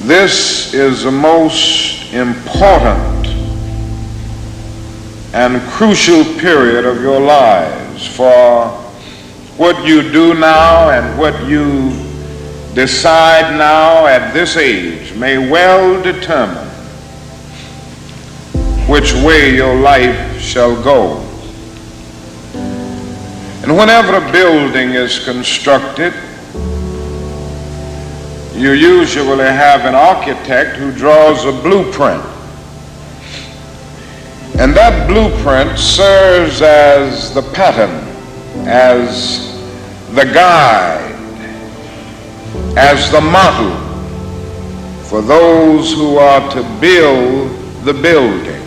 This is the most important and crucial period of your lives, for what you do now and what you decide now at this age may well determine which way your life shall go. And whenever a building is constructed, you usually have an architect who draws a blueprint. And that blueprint serves as the pattern, as the guide, as the model for those who are to build the building.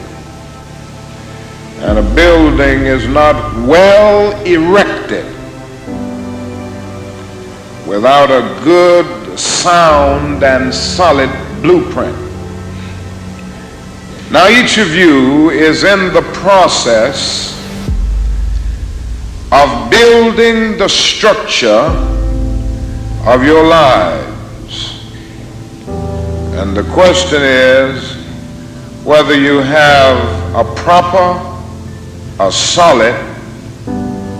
And a building is not well erected without a good, sound, and solid blueprint. Now, each of you is in the process of building the structure of your lives. And the question is whether you have a proper, a solid,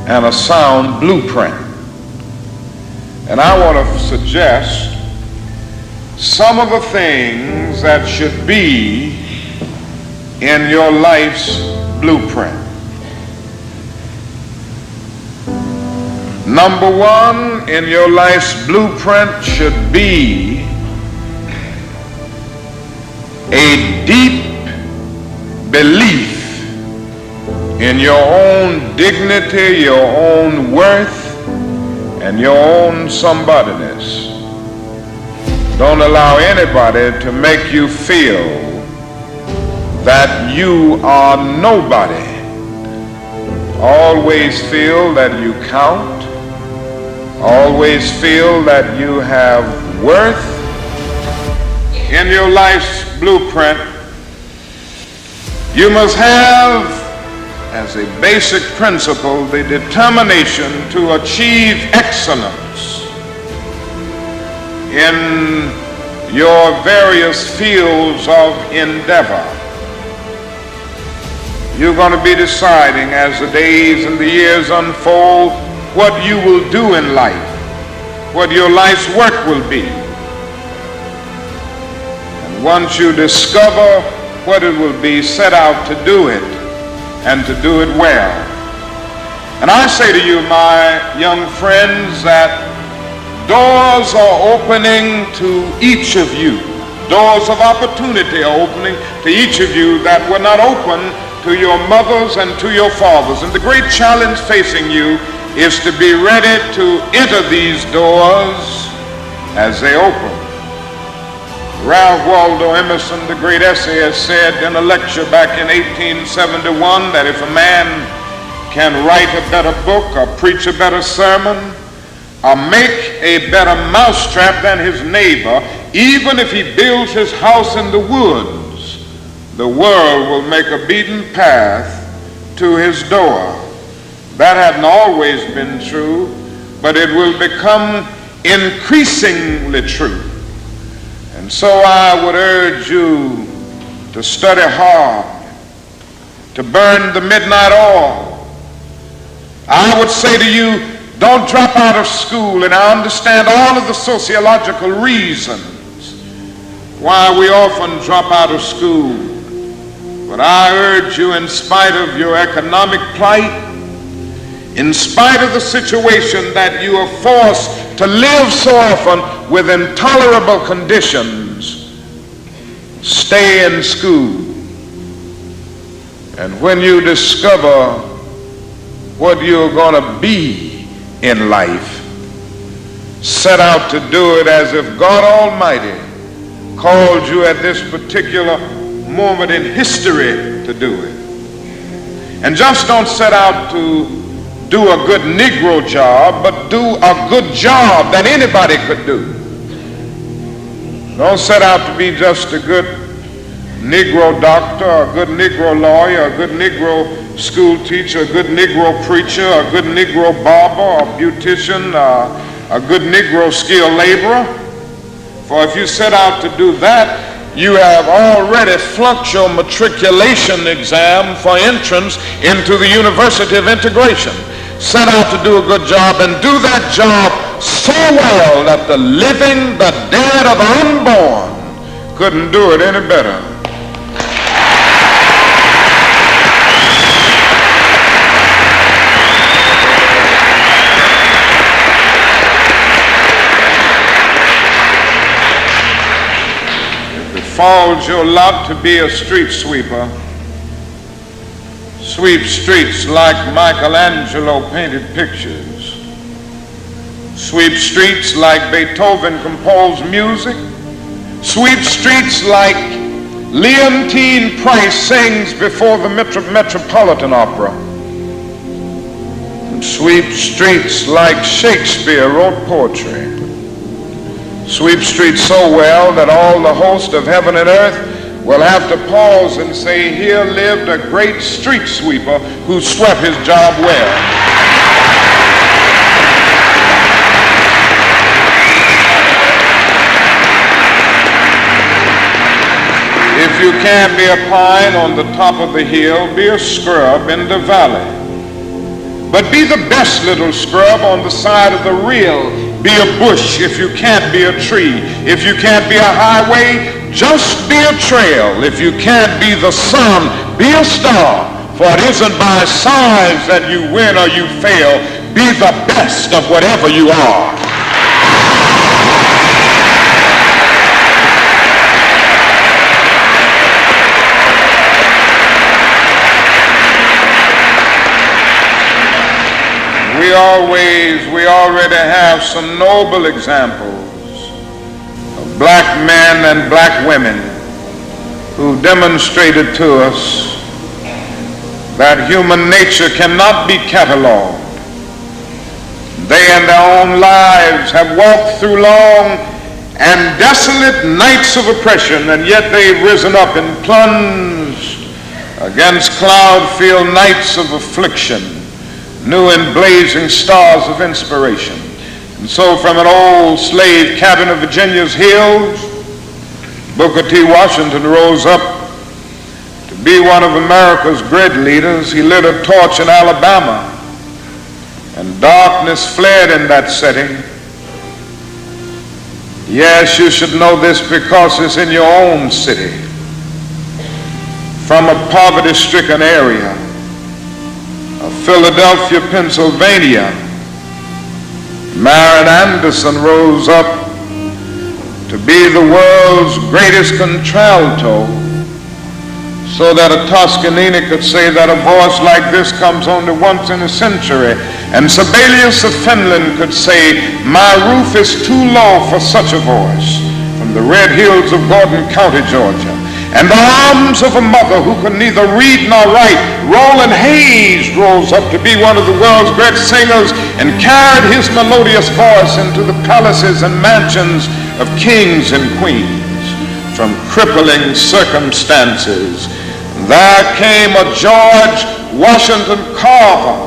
and a sound blueprint. And I want to suggest some of the things that should be in your life's blueprint. Number one in your life's blueprint should be a deep belief in your own dignity, your own worth, and your own somebodyness. Don't allow anybody to make you feel that you are nobody. Always feel that you count. Always feel that you have worth. In your life's blueprint, you must have as a basic principle the determination to achieve excellence in your various fields of endeavor. You're going to be deciding as the days and the years unfold what you will do in life, what your life's work will be. And once you discover what it will be, set out to do it and to do it well. And I say to you, my young friends, that doors are opening to each of you. Doors of opportunity are opening to each of you that were not open to your mothers and to your fathers. And the great challenge facing you is to be ready to enter these doors as they open. Ralph Waldo Emerson, the great essayist, said in a lecture back in 1871 that if a man can write a better book or preach a better sermon or make a better mousetrap than his neighbor, even if he builds his house in the woods, the world will make a beaten path to his door. That hadn't always been true, but it will become increasingly true. And so I would urge you to study hard, to burn the midnight oil. I would say to you, don't drop out of school, and I understand all of the sociological reasons why we often drop out of school. But I urge you, in spite of your economic plight, in spite of the situation that you are forced to live so often with intolerable conditions, stay in school. And when you discover what you're going to be in life, set out to do it as if God Almighty called you at this particular moment in history to do it. And just don't set out to do a good Negro job, but do a good job that anybody could do. Don't set out to be just a good Negro doctor, a good Negro lawyer, a good Negro school teacher, a good Negro preacher, a good Negro barber, a beautician, a good Negro skilled laborer. For if you set out to do that, you have already flunked your matriculation exam for entrance into the University of Integration. Set out to do a good job and do that job so well that the living, the dead, or the unborn couldn't do it any better. Falls your lot to be a street sweeper. Sweep streets like Michelangelo painted pictures. Sweep streets like Beethoven composed music. Sweep streets like Leontine Price sings before the Metropolitan Opera. And sweep streets like Shakespeare wrote poetry. Sweep streets so well that all the host of heaven and earth will have to pause and say, here lived a great street sweeper who swept his job well. If you can't be a pine on the top of the hill, be a scrub in the valley. But be the best little scrub on the side of the rill. Be a bush if you can't be a tree. If you can't be a highway, just be a trail. If you can't be the sun, be a star. For it isn't by size that you win or you fail. Be the best of whatever you are. We already have some noble examples of black men and black women who demonstrated to us that human nature cannot be cataloged. They in their own lives have walked through long and desolate nights of oppression, and yet they've risen up and plunged against cloud-filled nights of affliction, new and blazing stars of inspiration. And so from an old slave cabin of Virginia's hills, Booker T. Washington rose up to be one of America's great leaders. He lit a torch in Alabama, and darkness fled in that setting. Yes, you should know this because it's in your own city. From a poverty-stricken area of Philadelphia, Pennsylvania, Marian Anderson rose up to be the world's greatest contralto, so that a Toscanini could say that a voice like this comes only once in a century, and Sibelius of Finland could say, my roof is too low for such a voice, from the red hills of Gordon County, Georgia. And the arms of a mother who could neither read nor write, Roland Hayes rose up to be one of the world's great singers and carried his melodious voice into the palaces and mansions of kings and queens. From crippling circumstances, there came a George Washington Carver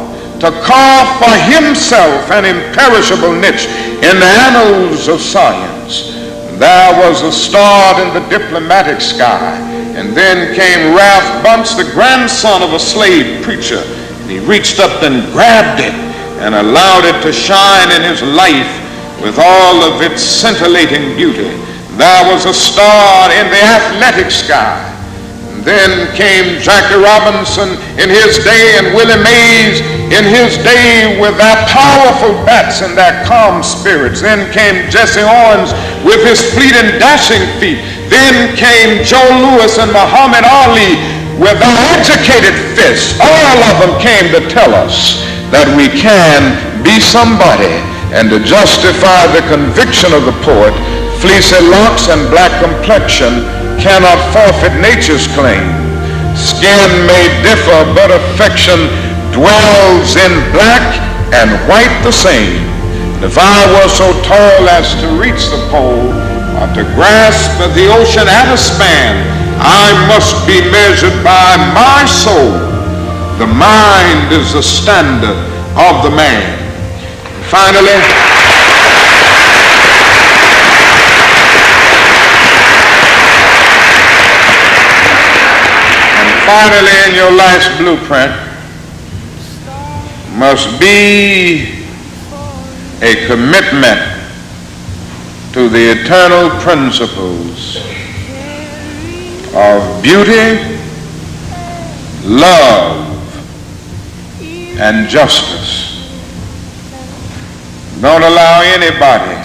to carve for himself an imperishable niche in the annals of science. There was a star in the diplomatic sky, and then came Ralph Bunce, the grandson of a slave preacher, and he reached up and grabbed it and allowed it to shine in his life with all of its scintillating beauty. There was a star in the athletic sky. And then came Jackie Robinson in his day, and Willie Mays in his day with their powerful bats and their calm spirits. Then came Jesse Owens with his fleet and dashing feet. Then came Joe Louis and Muhammad Ali with their educated fists. All of them came to tell us that we can be somebody, and to justify the conviction of the poet, fleecy locks and black complexion cannot forfeit nature's claim. Skin may differ, but affection dwells in black and white the same. And if I were so tall as to reach the pole, or to grasp the ocean at a span, I must be measured by my soul. The mind is the standard of the man. And finally, Finally, in your life's blueprint must be a commitment to the eternal principles of beauty, love, and justice. Don't allow anybody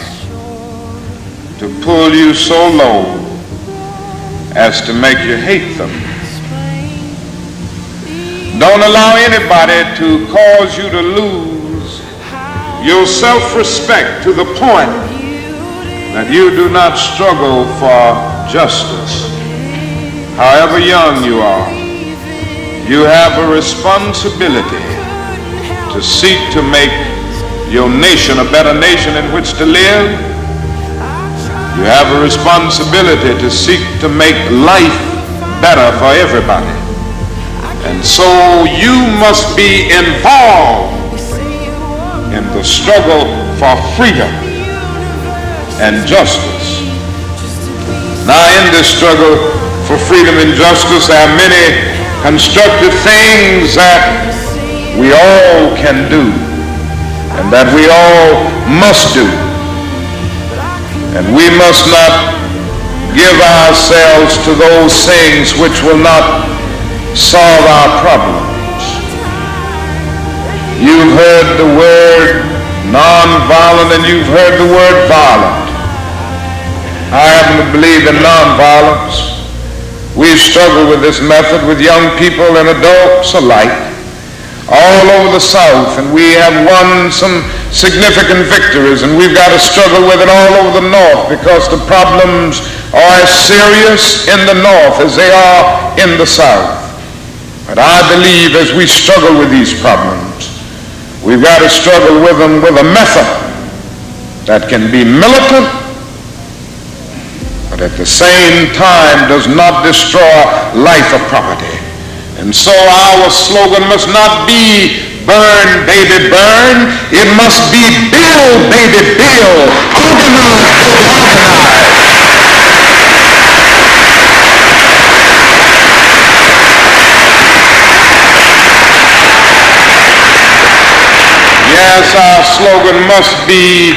to pull you so low as to make you hate them. Don't allow anybody to cause you to lose your self-respect to the point that you do not struggle for justice. However young you are, you have a responsibility to seek to make your nation a better nation in which to live. You have a responsibility to seek to make life better for everybody. And so you must be involved in the struggle for freedom and justice. Now, in this struggle for freedom and justice, there are many constructive things that we all can do and that we all must do. And we must not give ourselves to those things which will not solve our problems. You've heard the word nonviolent and you've heard the word violent. I happen to believe in nonviolence. We struggle with this method with young people and adults alike all over the South, and we have won some significant victories, and we've got to struggle with it all over the North because the problems are as serious in the North as they are in the South. But I believe as we struggle with these problems, we've got to struggle with them with a method that can be militant, but at the same time does not destroy life or property. And so our slogan must not be burn, baby, burn. It must be build, baby, build. Organize, organize. Yes, our slogan must be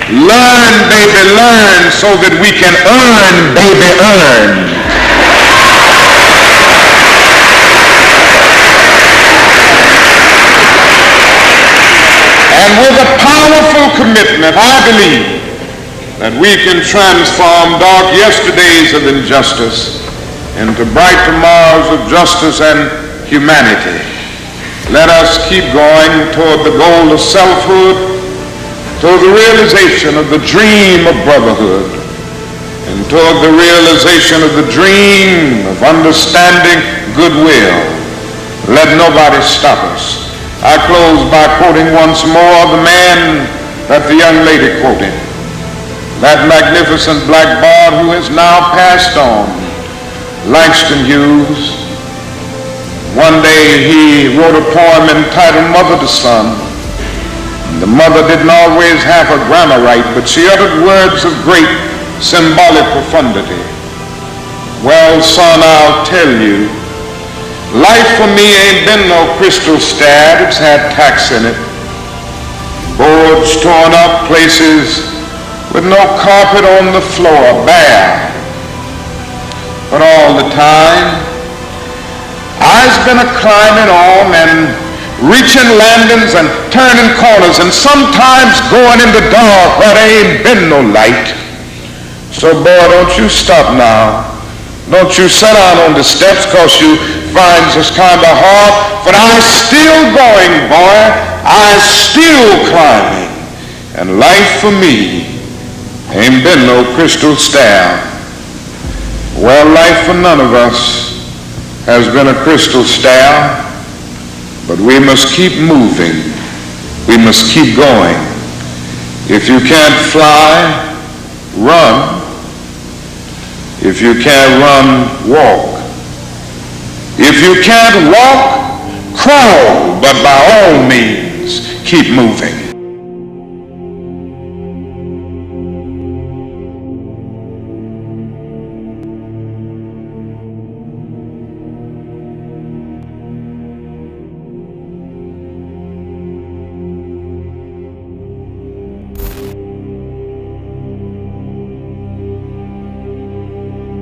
learn, baby, learn, so that we can earn, baby, earn. And with a powerful commitment, I believe that we can transform dark yesterdays of injustice into bright tomorrows of justice and humanity. Let us keep going toward the goal of selfhood, toward the realization of the dream of brotherhood, and toward the realization of the dream of understanding goodwill. Let nobody stop us. I close by quoting once more the man that the young lady quoted, that magnificent black bard who has now passed on, Langston Hughes. One day he wrote a poem entitled Mother to Son. The mother didn't always have her grammar right, but she uttered words of great symbolic profundity. Well, son, I'll tell you, life for me ain't been no crystal stad. It's had tacks in it, boards torn up, places with no carpet on the floor, bare. But all the time, I's been a climbing on and reaching landings and turning corners and sometimes going in the dark where there ain't been no light. So boy, don't you stop now. Don't you sit down on the steps cause you find this kind of hard, but I's still going, boy. I's still climbing. And life for me ain't been no crystal stair. Well, life for none of us has been a crystal stair, but we must keep moving. We must keep going. If you can't fly, run. If you can't run, walk. If you can't walk, crawl, but by all means, keep moving.